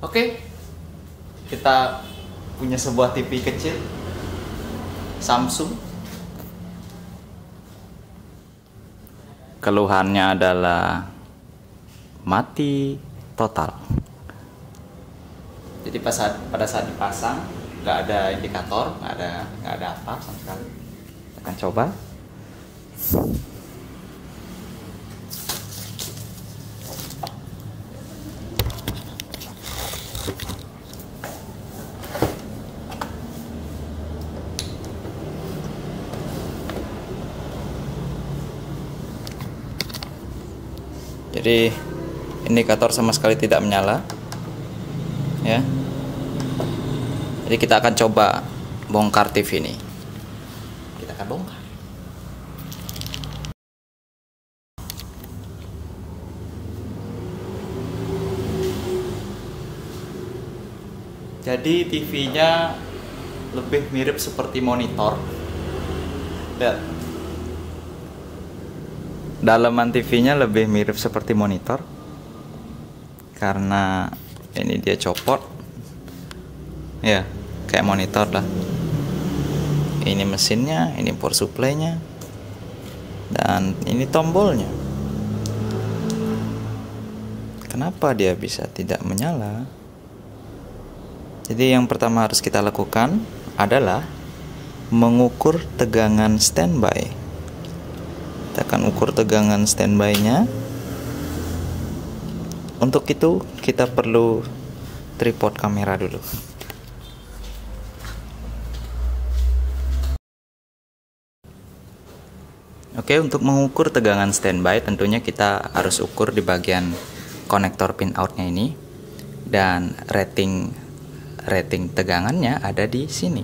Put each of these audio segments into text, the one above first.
Oke, kita punya sebuah TV kecil Samsung. Keluhannya adalah mati total. Jadi pada saat dipasang nggak ada indikator, nggak ada apa sama sekali. Kita akan coba. Jadi indikator sama sekali tidak menyala, ya. Jadi kita akan coba bongkar TV ini. Kita akan bongkar. Jadi TV-nya lebih mirip seperti monitor. Lihat. Dalaman TV-nya lebih mirip seperti monitor. Karena ini dia copot. Ya, kayak monitor lah. Ini mesinnya, ini power supply-nya. Dan ini tombolnya. Kenapa dia bisa tidak menyala? Jadi yang pertama harus kita lakukan adalah mengukur tegangan standby. Kita akan ukur tegangan standby-nya. Untuk itu kita perlu tripod kamera dulu. Oke, untuk mengukur tegangan standby tentunya kita harus ukur di bagian konektor pin out-nya ini. Dan rating tegangannya ada di sini.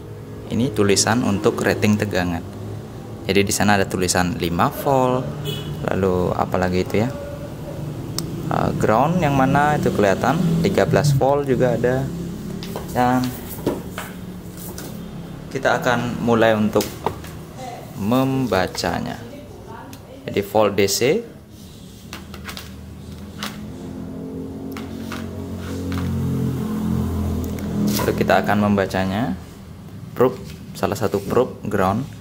Ini tulisan untuk rating tegangan. Jadi di sana ada tulisan 5 volt, lalu apalagi itu ya, ground yang mana itu kelihatan 13 volt juga ada. Dan kita akan mulai untuk membacanya. Jadi volt DC, lalu kita akan membacanya. Probe, salah satu probe ground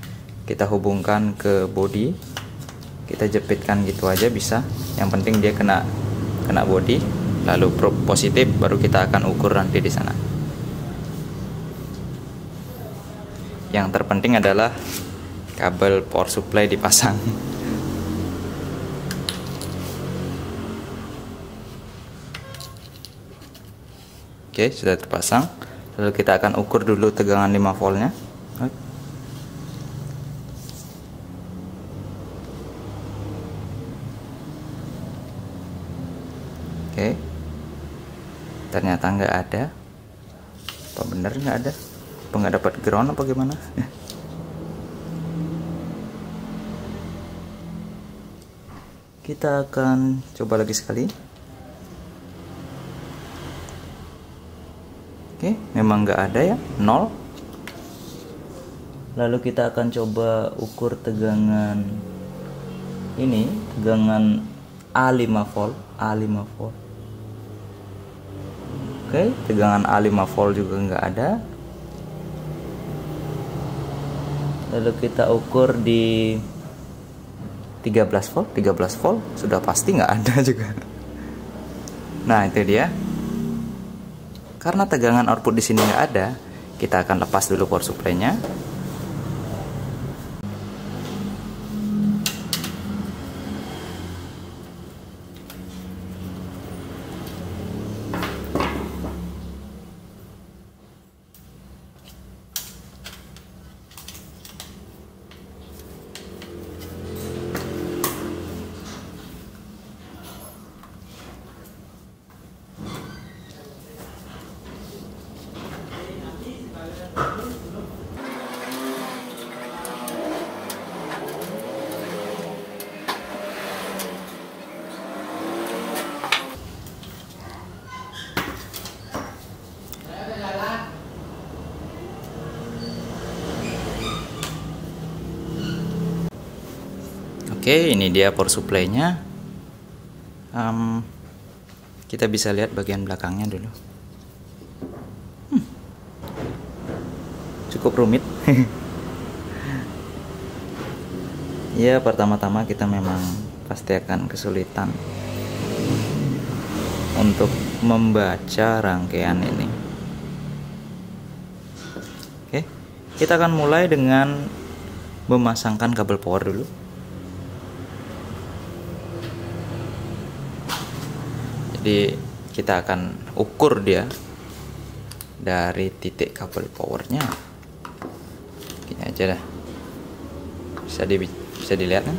kita hubungkan ke body, kita jepitkan gitu aja bisa, yang penting dia kena body. Lalu probe positif baru kita akan ukur nanti di sana. Yang terpenting adalah kabel power supply dipasang. Oke, sudah terpasang. Lalu kita akan ukur dulu tegangan 5 voltnya. Oke, ternyata nggak ada. Apa bener nggak ada? Apa nggak dapat ground apa gimana? Kita akan coba lagi sekali. Oke, memang nggak ada ya, 0. Lalu kita akan coba ukur tegangan ini, tegangan A5 volt, A5 volt. Oke, tegangan A5 volt juga nggak ada. Lalu kita ukur di 13 volt, 13 volt sudah pasti nggak ada juga. Nah itu dia. Karena tegangan output di sini nggak ada, kita akan lepas dulu power supply-nya. Oke, ini dia power supply-nya. Kita bisa lihat bagian belakangnya dulu. cukup rumit. Ya, pertama-tama kita memang pasti akan kesulitan untuk membaca rangkaian ini. Oke, kita akan mulai dengan memasangkan kabel power dulu. Jadi kita akan ukur dia dari titik kabel powernya. Gini aja dah, bisa dilihat kan?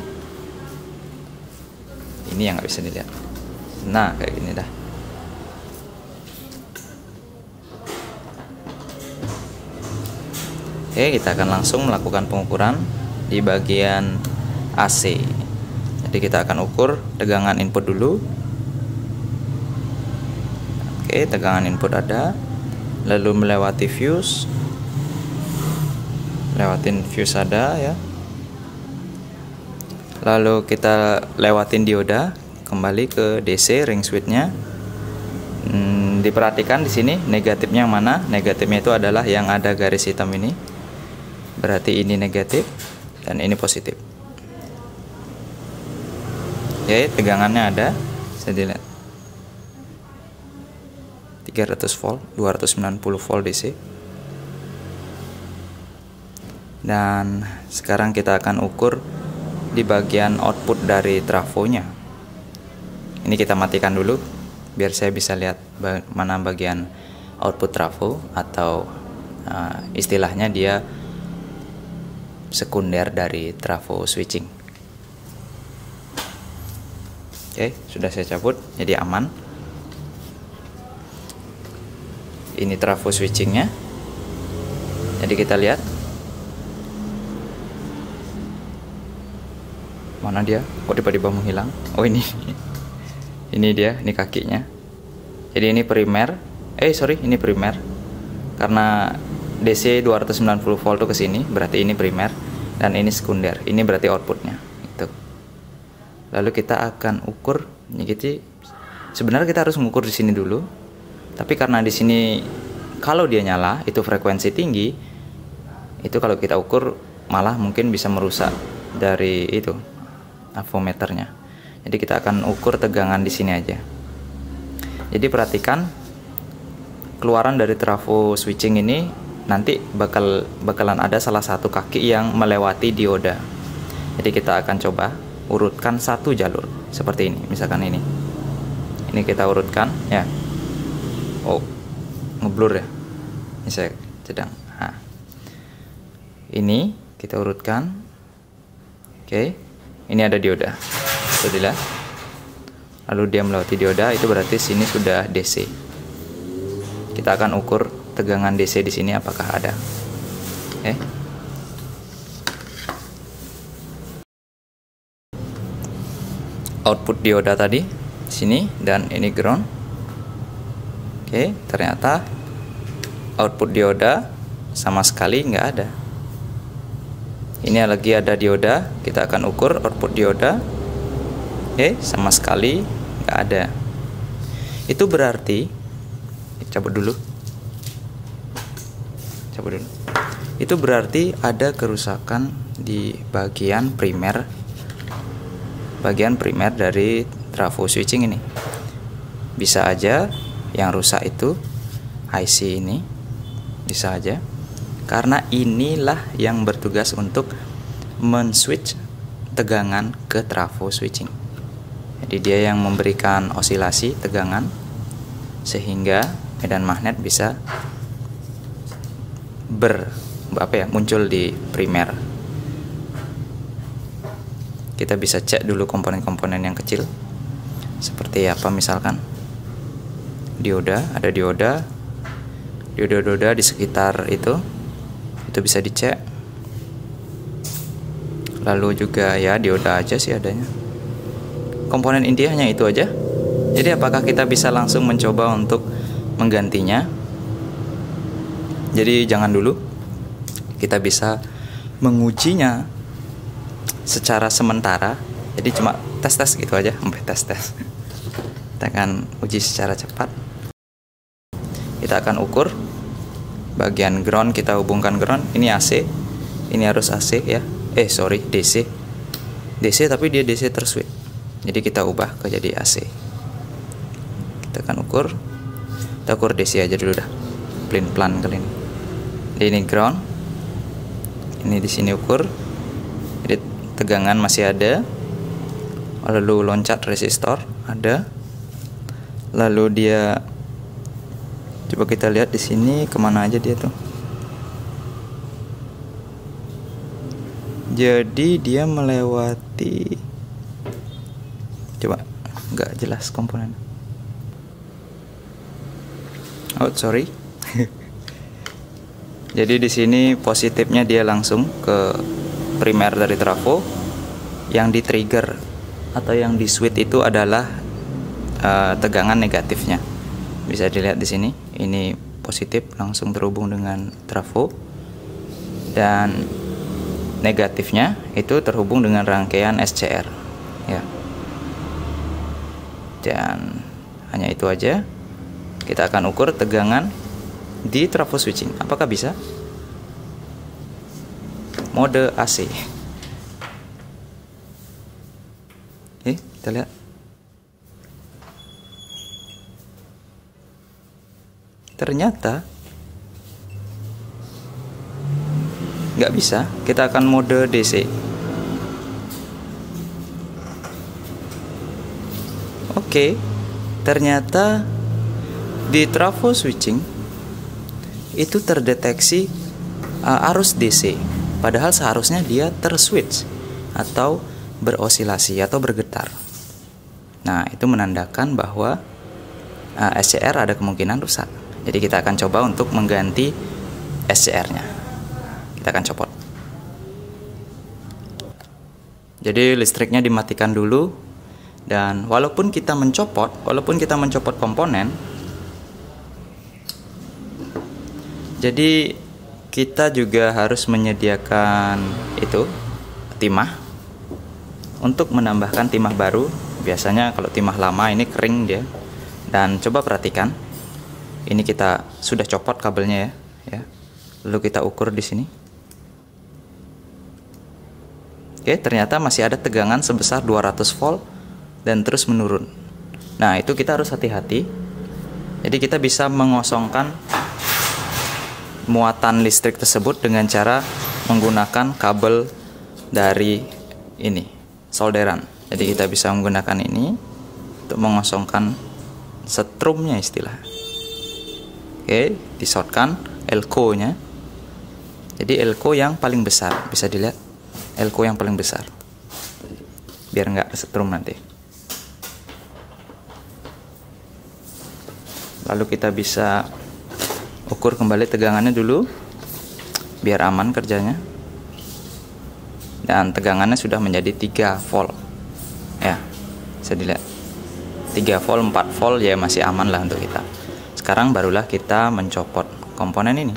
Ini yang nggak bisa dilihat. Nah, kayak gini dah. Oke, kita akan langsung melakukan pengukuran di bagian AC. Jadi kita akan ukur tegangan input dulu. Oke, tegangan input ada, lalu melewati fuse, lewatin fuse ada ya, lalu kita lewatin dioda, kembali ke DC ring switch-nya. Diperhatikan di sini negatifnya yang mana? Negatifnya itu adalah yang ada garis hitam ini, berarti ini negatif dan ini positif. Oke, tegangannya ada, bisa dilihat 300 volt, 290 volt DC. Dan sekarang kita akan ukur di bagian output dari trafonya. Ini kita matikan dulu biar saya bisa lihat mana bagian output trafo, atau istilahnya dia sekunder dari trafo switching. Oke, sudah saya cabut, jadi aman. Ini trafo switchingnya. Jadi kita lihat mana dia, kok tiba-tiba menghilang. Oh, ini ini dia, ini kakinya. Jadi ini primer, ini primer, karena DC 290 volt ke sini, berarti ini primer, dan ini sekunder, ini berarti outputnya itu. Lalu kita akan ukur. Jadi sebenarnya kita harus mengukur di sini dulu, tapi karena di sini kalau dia nyala itu frekuensi tinggi, itu kalau kita ukur malah mungkin bisa merusak dari itu avometernya. Jadi kita akan ukur tegangan di sini aja. Jadi perhatikan keluaran dari trafo switching ini nanti bakalan ada salah satu kaki yang melewati dioda. Jadi kita akan coba urutkan satu jalur seperti ini, misalkan ini kita urutkan ya. Oh, ngeblur ya, ini saya sedang. Nah, ini kita urutkan. Oke, ini ada dioda, sudah. Lalu dia melewati dioda, itu berarti sini sudah DC. Kita akan ukur tegangan DC di sini apakah ada. Oke. Output dioda tadi di sini, dan ini ground. Oke, ternyata output dioda sama sekali nggak ada. Ini lagi ada dioda, kita akan ukur output dioda. Oke, sama sekali nggak ada. Itu berarti, cabut dulu. Itu berarti ada kerusakan di bagian primer dari trafo switching ini. Bisa aja yang rusak itu IC ini, bisa aja karena inilah yang bertugas untuk men-switch tegangan ke trafo switching. Jadi dia yang memberikan osilasi tegangan sehingga medan magnet bisa muncul di primer. Kita bisa cek dulu komponen-komponen yang kecil seperti apa, misalkan dioda, ada dioda di sekitar itu bisa dicek. Lalu juga ya dioda aja sih adanya. Komponen intinya itu aja. Jadi apakah kita bisa langsung mencoba untuk menggantinya? Jadi jangan dulu. Kita bisa mengujinya secara sementara. Jadi cuma tes gitu aja, tes. Kita akan uji secara cepat. Kita akan ukur bagian ground kita hubungkan ground. Ini AC, ini harus AC ya. Sorry, DC. DC tapi dia DC terswitch. Jadi kita ubah ke jadi AC. Kita akan ukur. Kita ukur DC aja dulu dah. Plan kali ini. Ini ground. Ini di sini ukur. Jadi tegangan masih ada. Lalu loncat resistor ada. Lalu dia, coba kita lihat di sini kemana aja dia tuh. Jadi dia melewati, coba nggak jelas komponen. Oh sorry. Jadi di sini positifnya dia langsung ke primer dari trafo. Yang di trigger atau yang di switch itu adalah tegangan negatifnya. Bisa dilihat di sini. Ini positif langsung terhubung dengan trafo. Dan negatifnya itu terhubung dengan rangkaian SCR ya. Dan hanya itu aja. Kita akan ukur tegangan di trafo switching. Apakah bisa? Mode AC. Kita lihat. Ternyata nggak bisa. Kita akan mode DC. Oke, ternyata di trafo switching itu terdeteksi arus DC, padahal seharusnya dia terswitch atau berosilasi atau bergetar. Nah, itu menandakan bahwa SCR ada kemungkinan rusak. Jadi kita akan coba untuk mengganti SCR-nya. Kita akan copot. Jadi listriknya dimatikan dulu. Dan walaupun kita mencopot komponen, jadi kita juga harus menyediakan itu timah untuk menambahkan timah baru. Biasanya kalau timah lama ini kering dia. Dan coba perhatikan, ini kita sudah copot kabelnya ya. Lalu kita ukur di sini. Oke, ternyata masih ada tegangan sebesar 200 volt dan terus menurun. Nah, itu kita harus hati-hati. Jadi kita bisa mengosongkan muatan listrik tersebut dengan cara menggunakan kabel dari ini, solderan. Jadi kita bisa menggunakan ini untuk mengosongkan setrumnya istilah. Oke, disortkan elko-nya. Jadi elko yang paling besar, bisa dilihat elko yang paling besar. Biar nggak setrum nanti. Lalu kita bisa ukur kembali tegangannya dulu biar aman kerjanya. Dan tegangannya sudah menjadi 3 volt. Ya, bisa dilihat. 3 volt, 4 volt ya masih aman lah untuk kita. Sekarang barulah kita mencopot komponen ini.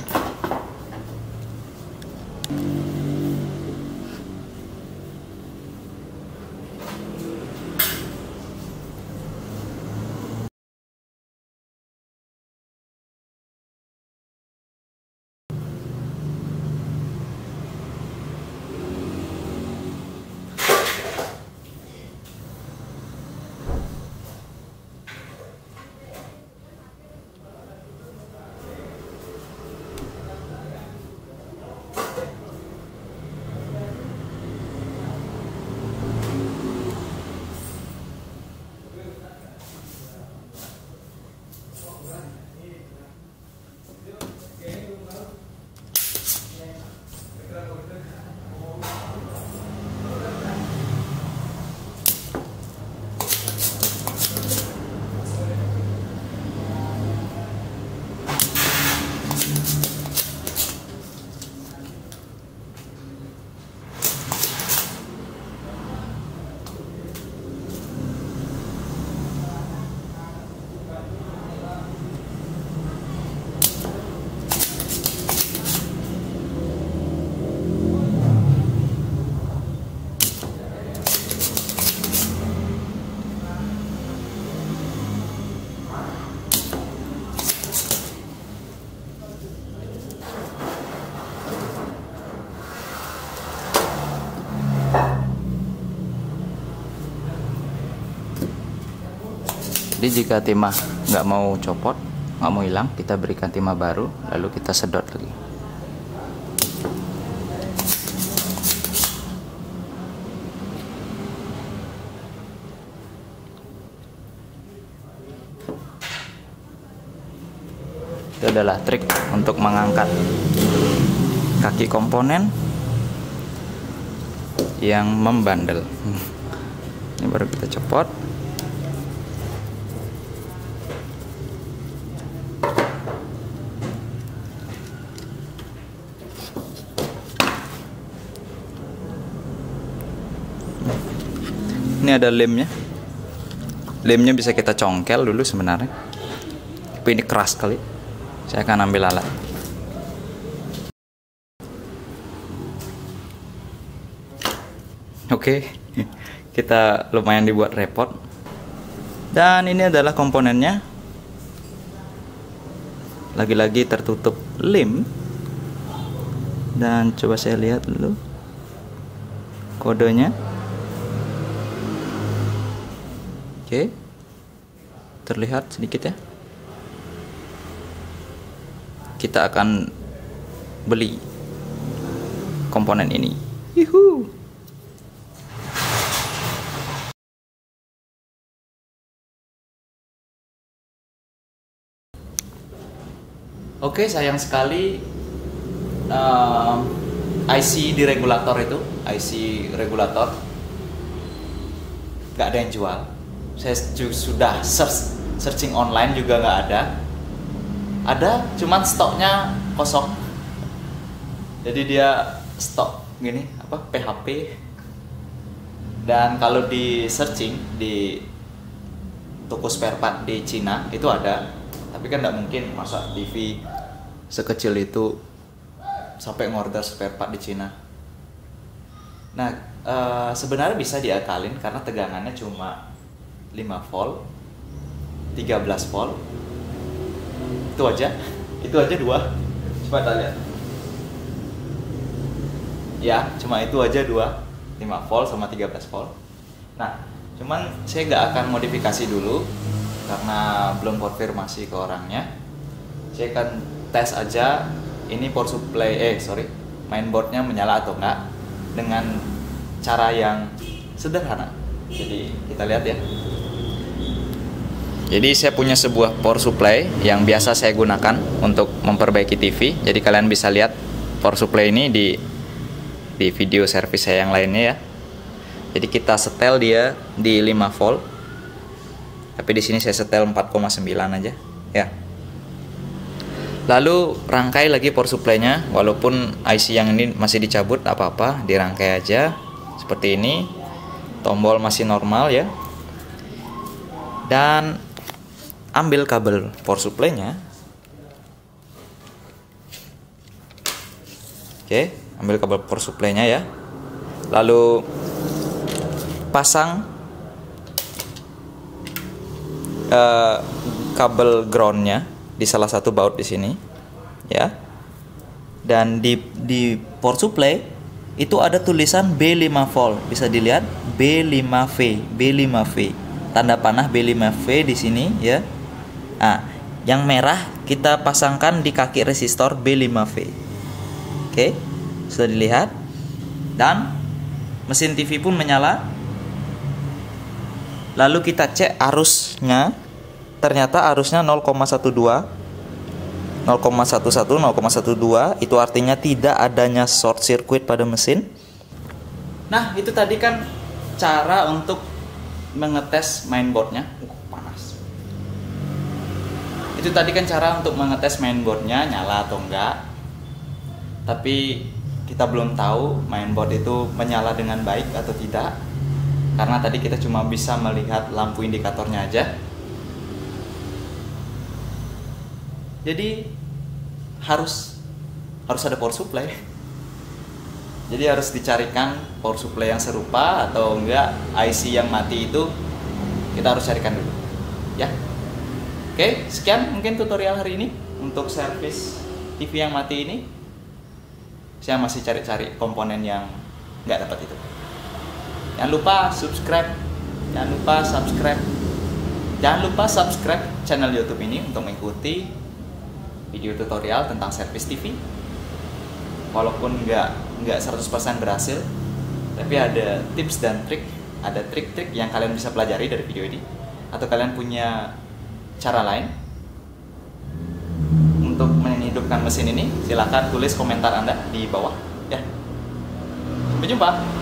Jadi jika timah nggak mau copot, nggak mau hilang, kita berikan timah baru, lalu kita sedot lagi. Itu adalah trik untuk mengangkat kaki komponen yang membandel. Ini baru kita copot. Ini ada lemnya. Lemnya bisa kita congkel dulu sebenarnya, tapi ini keras kali. Saya akan ambil alat. Oke, kita lumayan dibuat repot. Dan ini adalah komponennya. Lagi-lagi tertutup lem. Dan coba saya lihat dulu kodenya. Oke, terlihat sedikit ya. Kita akan beli komponen ini. Yuhu. Oke, sayang sekali IC di regulator itu, IC regulator nggak ada yang jual. Saya sudah searching online juga nggak ada. Ada, cuman stoknya kosong. Jadi dia stok gini apa PHP. Dan kalau di searching di toko spare part di Cina itu ada. Tapi kan nggak mungkin masa TV sekecil itu sampai ngorder spare part di Cina. Nah, sebenarnya bisa diakalin karena tegangannya cuma 5 volt, 13 volt. Itu aja 2. Coba kita lihat. Ya, cuma itu aja 5 volt sama 13 volt. Nah, cuman saya nggak akan modifikasi dulu karena belum konfirmasi ke orangnya. Saya akan tes aja ini power supply mainboardnya menyala atau enggak dengan cara yang sederhana. Jadi kita lihat ya. Jadi saya punya sebuah power supply yang biasa saya gunakan untuk memperbaiki TV. Jadi kalian bisa lihat power supply ini di video servis saya yang lainnya ya. Jadi kita setel dia di 5 volt. Tapi di sini saya setel 4,9 aja ya. Lalu rangkai lagi power supply-nya, walaupun IC yang ini masih dicabut apa-apa, dirangkai aja seperti ini. Tombol masih normal ya. Dan ambil kabel power supply-nya. Oke, ambil kabel power supply-nya ya. Lalu pasang kabel ground-nya di salah satu baut di sini ya. Dan di power supply itu ada tulisan B5 volt, bisa dilihat B5V. Tanda panah B5V di sini ya. Nah, yang merah kita pasangkan di kaki resistor B5V. Oke, sudah dilihat. Dan mesin TV pun menyala. Lalu kita cek arusnya. Ternyata arusnya 0,12, 0,12, itu artinya tidak adanya short circuit pada mesin. Nah, itu tadi kan cara untuk mengetes mainboardnya. Panas. Itu tadi kan cara untuk mengetes mainboardnya nyala atau enggak. Tapi kita belum tahu mainboard itu menyala dengan baik atau tidak, karena tadi kita cuma bisa melihat lampu indikatornya aja. Jadi harus ada power supply. Jadi harus dicarikan power supply yang serupa, atau enggak IC yang mati itu kita harus carikan dulu ya. Oke, sekian mungkin tutorial hari ini untuk servis TV yang mati ini. Saya masih cari-cari komponen yang nggak dapat itu. Jangan lupa subscribe Jangan lupa subscribe channel YouTube ini untuk mengikuti video tutorial tentang servis TV. Walaupun nggak 100% berhasil, tapi ada tips dan trik, ada trik-trik yang kalian bisa pelajari dari video ini. Atau kalian punya cara lain untuk menghidupkan mesin ini, silahkan tulis komentar Anda di bawah ya. Sampai jumpa.